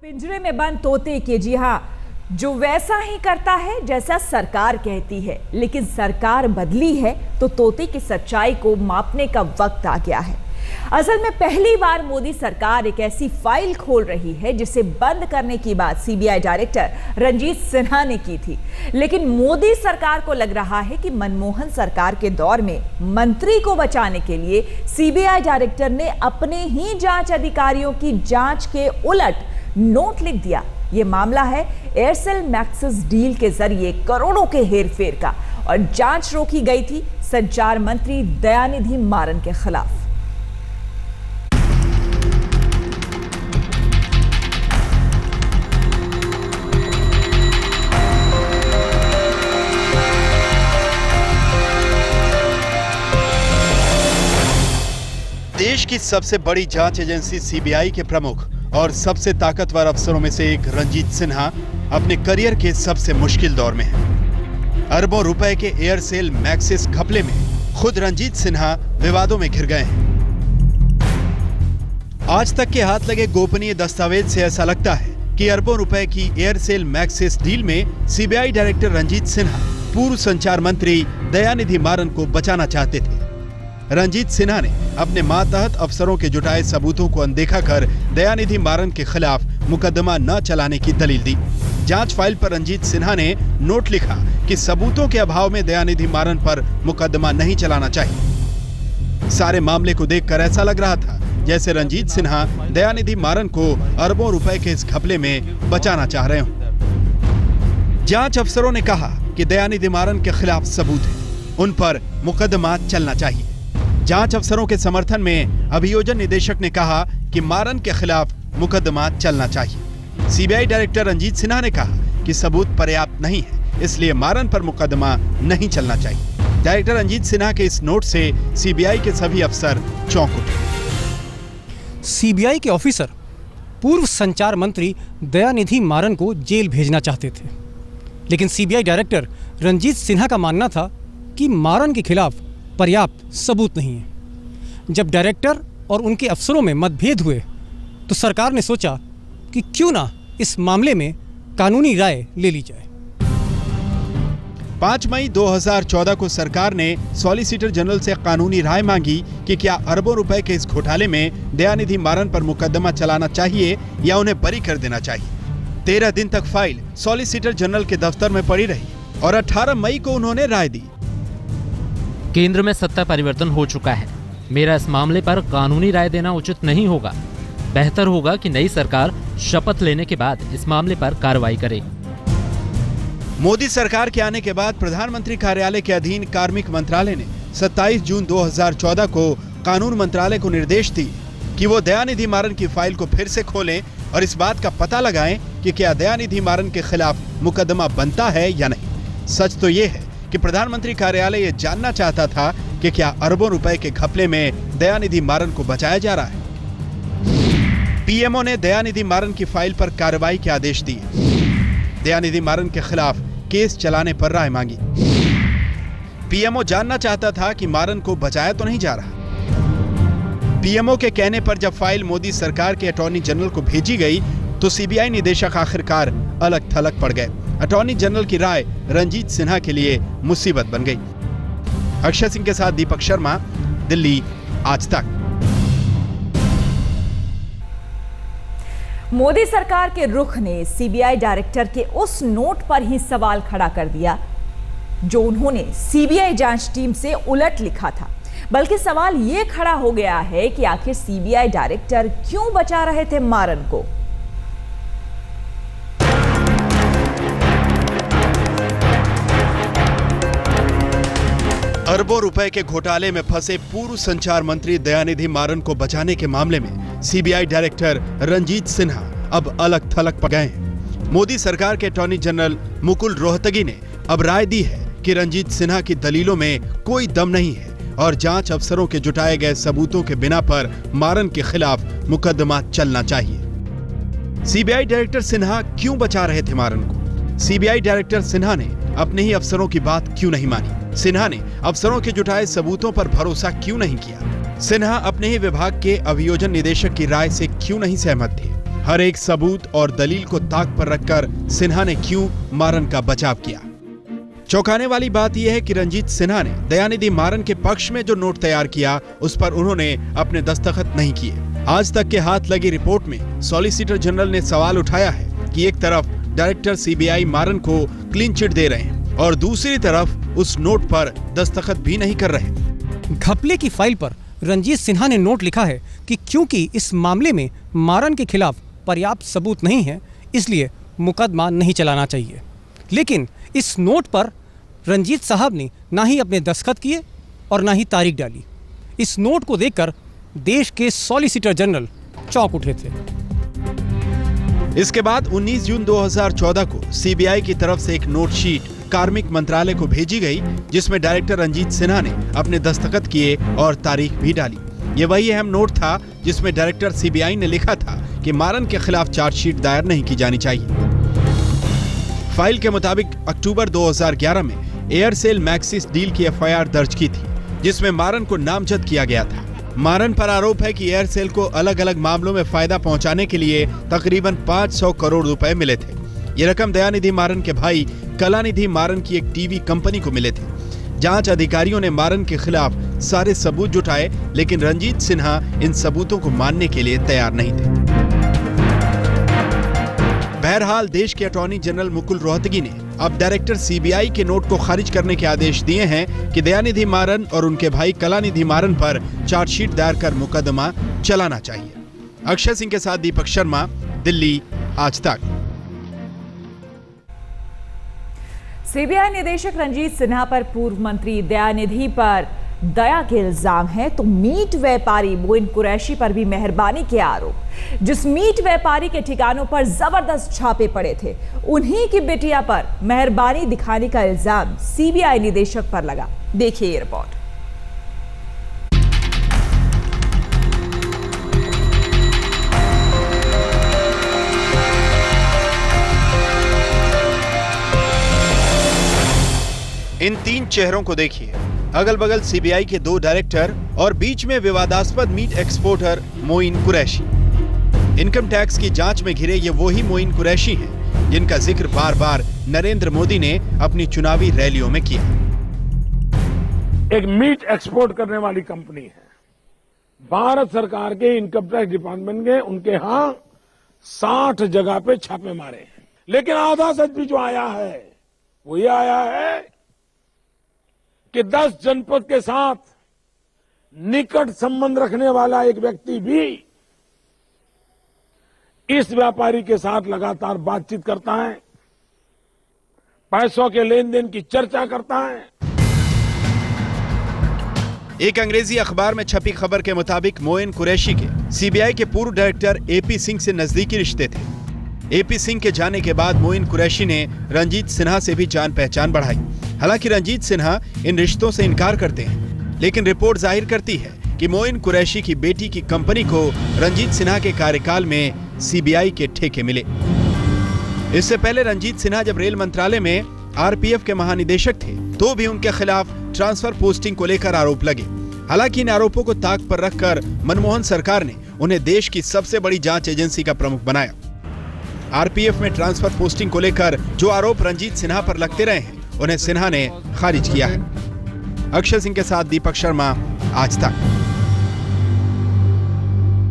पिंजरे में बंद तोते के जी हाँ, जो वैसा ही करता है जैसा सरकार कहती है, लेकिन सरकार बदली है तो तोते की सच्चाई को मापने का वक्त आ गया है। असल में पहली बार मोदी सरकार एक ऐसी फाइल खोल रही है जिसे बंद करने की बात सीबीआई डायरेक्टर रंजीत सिन्हा ने की थी, लेकिन मोदी सरकार को लग रहा है कि मनमोहन सरकार के दौर में मंत्री को बचाने के लिए सीबीआई डायरेक्टर ने अपने ही जांच अधिकारियों की जांच के उलट नोट लिख दिया। ये मामला है एयरसेल मैक्सिस डील के जरिए करोड़ों के हेरफेर का और जांच रोकी गई थी संचार मंत्री दयानिधि मारन के खिलाफ। देश की सबसे बड़ी जांच एजेंसी सीबीआई के प्रमुख और सबसे ताकतवर अफसरों में से एक रंजीत सिन्हा अपने करियर के सबसे मुश्किल दौर में हैं। अरबों रुपए के एयरसेल मैक्सिस घपले में खुद रंजीत सिन्हा विवादों में घिर गए हैं। आज तक के हाथ लगे गोपनीय दस्तावेज से ऐसा लगता है कि अरबों रुपए की एयरसेल मैक्सिस डील में सीबीआई डायरेक्टर रंजीत सिन्हा पूर्व संचार मंत्री दयानिधि मारन को बचाना चाहते थे। रंजीत सिन्हा ने अपने मातहत अफसरों के जुटाए सबूतों को अनदेखा कर दयानिधि मारन के खिलाफ मुकदमा न चलाने की दलील दी। जांच फाइल पर रंजीत सिन्हा ने नोट लिखा कि सबूतों के अभाव में दयानिधि मारन पर मुकदमा नहीं चलाना चाहिए। सारे मामले को देखकर ऐसा लग रहा था जैसे रंजीत सिन्हा दयानिधि मारन को अरबों रुपए के इस घपले में बचाना चाह रहे हों। जांच अफसरों ने कहा कि दयानिधि मारन के खिलाफ सबूत है, उन पर मुकदमा चलना चाहिए। जांच अफसरों के समर्थन में अभियोजन निदेशक ने कहा कि मारन के खिलाफ मुकदमा चलना चाहिए। सीबीआई डायरेक्टर रंजीत सिन्हा ने कहा कि सबूत पर्याप्त नहीं है, इसलिए मारन पर मुकदमा नहीं चलना चाहिए। डायरेक्टर रंजीत सिन्हा के इस नोट से सीबीआई के सभी अफसर चौंक उठे। सीबीआई के ऑफिसर पूर्व संचार मंत्री दयानिधि मारन को जेल भेजना चाहते थे, लेकिन सीबीआई डायरेक्टर रंजीत सिन्हा का मानना था कि मारन के खिलाफ पर्याप्त सबूत नहीं है। जब डायरेक्टर और उनके अफसरों में मतभेद हुए तो सरकार ने सोचा कि क्यों ना इस मामले में कानूनी राय ले ली जाए। 5 मई 2014 को सरकार ने सॉलिसिटर जनरल से कानूनी राय मांगी कि क्या अरबों रुपए के इस घोटाले में दयानिधि मारन पर मुकदमा चलाना चाहिए या उन्हें बरी कर देना चाहिए। 13 दिन तक फाइल सॉलिसिटर जनरल के दफ्तर में पड़ी रही और 18 मई को उन्होंने राय दी। केंद्र में सत्ता परिवर्तन हो चुका है। मेरा इस मामले पर कानूनी राय देना उचित नहीं होगा। बेहतर होगा कि नई सरकार शपथ लेने के बाद इस मामले पर कार्रवाई करे। मोदी सरकार के आने के बाद प्रधानमंत्री कार्यालय के अधीन कार्मिक मंत्रालय ने 27 जून 2014 को कानून मंत्रालय को निर्देश दिए कि वो दयानिधि मारन की फाइल को फिर से खोलें और इस बात का पता लगाएं कि क्या दयानिधि मारन के खिलाफ मुकदमा बनता है या नहीं। सच तो ये है कि प्रधानमंत्री कार्यालय ये जानना चाहता था कि क्या अरबों रुपए के घपले में दयानिधि मारन को बचाया जा रहा है। पीएमओ ने दयानिधि मारन की फाइल पर कार्रवाई के आदेश दिए। दयानिधि मारन के खिलाफ केस चलाने पर राय मांगी। पीएमओ जानना चाहता था कि मारन को बचाया तो नहीं जा रहा। पीएमओ के कहने पर जब फाइल मोदी सरकार के अटॉर्नी जनरल को भेजी गई तो सीबीआई निदेशक आखिरकार अलग थलग पड़ गए। अटॉर्नी जनरल की राय रंजीत सिन्हा के लिए मुसीबत बन गई। अक्षय सिंह के साथ दीपक शर्मा, दिल्ली, आज तक। मोदी सरकार के रुख ने सीबीआई डायरेक्टर के उस नोट पर ही सवाल खड़ा कर दिया जो उन्होंने सीबीआई जांच टीम से उलट लिखा था। बल्कि सवाल यह खड़ा हो गया है कि आखिर सीबीआई डायरेक्टर क्यों बचा रहे थे मारन को। अरबों रुपए के घोटाले में फंसे पूर्व संचार मंत्री दयानिधि मारन को बचाने के मामले में सीबीआई डायरेक्टर रंजीत सिन्हा अब अलग थलग पड़ गए हैं। मोदी सरकार के अटॉर्नी जनरल मुकुल रोहतगी ने अब राय दी है कि रंजीत सिन्हा की दलीलों में कोई दम नहीं है और जांच अफसरों के जुटाए गए सबूतों के बिना पर मारन के खिलाफ मुकदमा चलना चाहिए। सीबीआई डायरेक्टर सिन्हा क्यों बचा रहे थे मारन को? सीबीआई डायरेक्टर सिन्हा ने अपने ही अफसरों की बात क्यों नहीं मानी? सिन्हा ने अफसरों के जुटाए सबूतों पर भरोसा क्यों नहीं किया? सिन्हा अपने ही विभाग के अभियोजन निदेशक की राय से क्यों नहीं सहमत थे? हर एक सबूत और दलील को ताक पर रखकर सिन्हा ने क्यों मारन का बचाव किया? चौंकाने वाली बात यह है कि रंजीत सिन्हा ने दयानिधि मारन के पक्ष में जो नोट तैयार किया उस पर उन्होंने अपने दस्तखत नहीं किए। आज तक के हाथ लगी रिपोर्ट में सॉलिसिटर जनरल ने सवाल उठाया है कि एक तरफ डायरेक्टर सीबीआई मारन को क्लीन चिट दे रहे हैं और दूसरी तरफ उस नोट पर दस्तखत भी नहीं कर रहे। घपले की फाइल पर रंजीत सिन्हा ने नोट लिखा है कि क्योंकि इस मामले में मारन के खिलाफ पर्याप्त सबूत नहीं है, इसलिए मुकदमा नहीं चलाना चाहिए। लेकिन इस नोट पर रंजीत साहब ने ना ही अपने दस्तखत किए और ना ही तारीख डाली। इस नोट को देखकर देश के सॉलिसिटर जनरल चौंक उठे थे। इसके बाद 19 जून 2014 को सीबीआई की तरफ से एक नोट शीट कार्मिक मंत्रालय को भेजी गई, जिसमें डायरेक्टर रंजीत सिन्हा ने अपने दस्तखत किए और तारीख भी डाली। ये वही अहम नोट था जिसमें डायरेक्टर सीबीआई ने लिखा था कि मारन के खिलाफ चार्जशीट दायर नहीं की जानी चाहिए। फाइल के मुताबिक अक्टूबर 2011 में एयरसेल मैक्सिस डील की एफआईआर दर्ज की थी, जिसमें मारन को नामजद किया गया था। मारन पर आरोप है कि एयरसेल को अलग अलग मामलों में फायदा पहुंचाने के लिए तकरीबन 500 करोड़ रुपए मिले थे। ये रकम दयानिधि मारन के भाई कलानिधि मारन की एक टीवी कंपनी को मिले थे। जांच अधिकारियों ने मारन के खिलाफ सारे सबूत जुटाए, लेकिन रंजीत सिन्हा इन सबूतों को मानने के लिए तैयार नहीं थे। बहरहाल देश के अटॉर्नी जनरल मुकुल रोहतगी ने अब डायरेक्टर सीबीआई के नोट को खारिज करने के आदेश दिए हैं कि दयानिधि मारन और उनके भाई कलानिधि मारन पर चार्जशीट दायर कर मुकदमा चलाना चाहिए। अक्षय सिंह के साथ दीपक शर्मा, दिल्ली, आज तक। सीबीआई निदेशक रंजीत सिन्हा पर पूर्व मंत्री दयानिधि पर दया के इल्जाम है, तो मीट व्यापारी मोइन कुरैशी पर भी मेहरबानी के आरोप। जिस मीट व्यापारी के ठिकानों पर जबरदस्त छापे पड़े थे, उन्हीं की बिटिया पर मेहरबानी दिखाने का इल्जाम सीबीआई निदेशक पर लगा। देखिए ये रिपोर्ट। इन तीन चेहरों को देखिए, अगल बगल सीबीआई के 2 डायरेक्टर और बीच में विवादास्पद meat exporter Moin Qureshi. Income tax की जांच में घिरे ये वही मोइन कुरैशी हैं जिनका जिक्र बार बार नरेंद्र मोदी ने अपनी चुनावी रैलियों में किया। एक मीट एक्सपोर्ट करने वाली कंपनी है, भारत सरकार के इनकम टैक्स डिपार्टमेंट के उनके यहां 60 जगह पे छापे मारे हैं। लेकिन आधा सच भी जो आया है वो ये आया है कि 10 जनपद के साथ निकट संबंध रखने वाला एक व्यक्ति भी इस व्यापारी के साथ लगातार बातचीत करता है, पैसों के लेन देन की चर्चा करता है। एक अंग्रेजी अखबार में छपी खबर के मुताबिक मोइन कुरैशी के सीबीआई के पूर्व डायरेक्टर एपी सिंह से नजदीकी रिश्ते थे। एपी सिंह के जाने के बाद मोइन कुरैशी ने रंजीत सिन्हा से भी जान पहचान बढ़ाई। हालांकि रंजीत सिन्हा इन रिश्तों से इनकार करते हैं, लेकिन रिपोर्ट जाहिर करती है कि मोइन कुरैशी की बेटी की कंपनी को रंजीत सिन्हा के कार्यकाल में सीबीआई के ठेके मिले। इससे पहले रंजीत सिन्हा जब रेल मंत्रालय में आरपीएफ के महानिदेशक थे, तो भी उनके खिलाफ ट्रांसफर पोस्टिंग को लेकर आरोप लगे। हालांकि इन आरोपों को ताक पर रखकर मनमोहन सरकार ने उन्हें देश की सबसे बड़ी जांच एजेंसी का प्रमुख बनाया। आरपीएफ में ट्रांसफर पोस्टिंग को लेकर जो आरोप रंजीत सिन्हा पर लगते रहे हैं, उन्हें सिन्हा ने खारिज किया है। अक्षय सिंह के साथ दीपक शर्मा, आज तक।